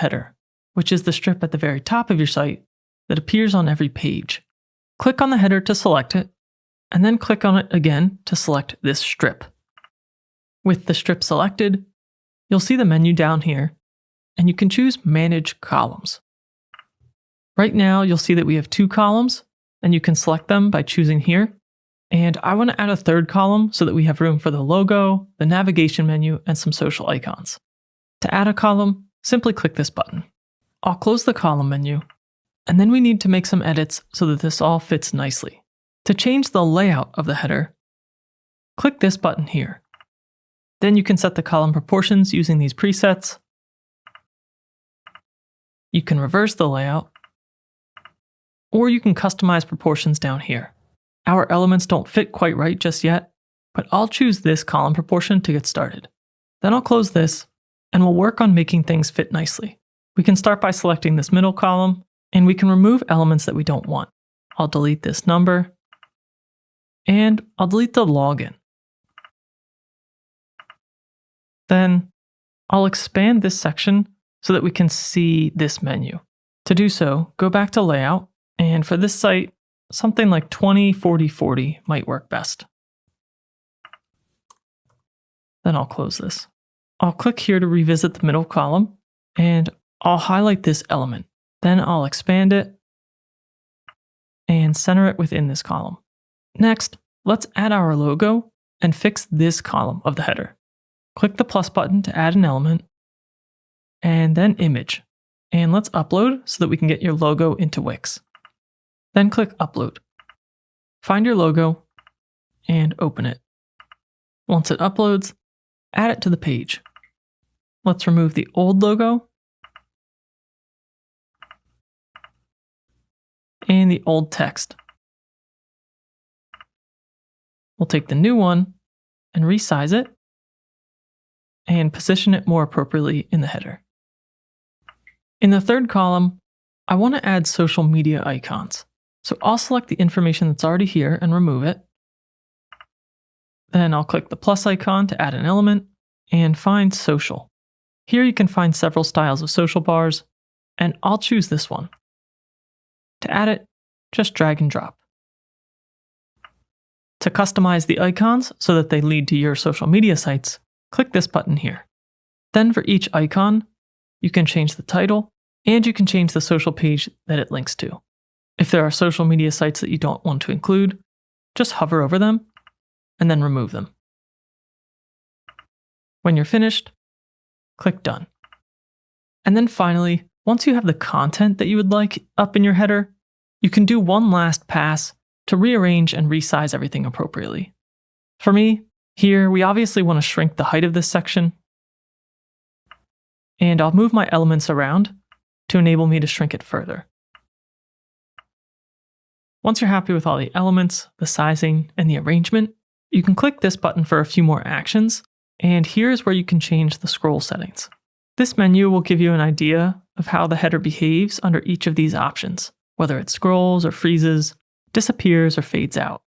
header, which is the strip at the very top of your site that appears on every page. Click on the header to select it, and then click on it again to select this strip. With the strip selected, you'll see the menu down here, and you can choose Manage Columns. Right now, you'll see that we have 2 columns, and you can select them by choosing here. And I want to add a 3rd column so that we have room for the logo, the navigation menu, and some social icons. To add a column, simply click this button. I'll close the column menu, and then we need to make some edits so that this all fits nicely. To change the layout of the header, click this button here. Then you can set the column proportions using these presets. You can reverse the layout, or you can customize proportions down here. Our elements don't fit quite right just yet, but I'll choose this column proportion to get started. Then I'll close this, and we'll work on making things fit nicely. We can start by selecting this middle column, and we can remove elements that we don't want. I'll delete this number, and I'll delete the login. Then I'll expand this section so that we can see this menu. To do so, go back to Layout, and for this site, something like 20/40/40 might work best. Then I'll close this. I'll click here to revisit the middle column, and I'll highlight this element. Then I'll expand it and center it within this column. Next, let's add our logo and fix this column of the header. Click the plus button to add an element, and then Image. And let's upload so that we can get your logo into Wix. Then click Upload. Find your logo and open it. Once it uploads, add it to the page. Let's remove the old logo and the old text. We'll take the new one and resize it and position it more appropriately in the header. In the 3rd column, I want to add social media icons. So I'll select the information that's already here and remove it. Then I'll click the plus icon to add an element and find social. Here you can find several styles of social bars, and I'll choose this one. To add it, just drag and drop. To customize the icons so that they lead to your social media sites, click this button here. Then for each icon, you can change the title, and you can change the social page that it links to. If there are social media sites that you don't want to include, just hover over them and then remove them. When you're finished, click Done. And then finally, once you have the content that you would like up in your header, you can do one last pass to rearrange and resize everything appropriately. For me, here we obviously want to shrink the height of this section, and I'll move my elements around to enable me to shrink it further. Once you're happy with all the elements, the sizing, and the arrangement, you can click this button for a few more actions, and here's where you can change the scroll settings. This menu will give you an idea of how the header behaves under each of these options, whether it scrolls or freezes, disappears or fades out.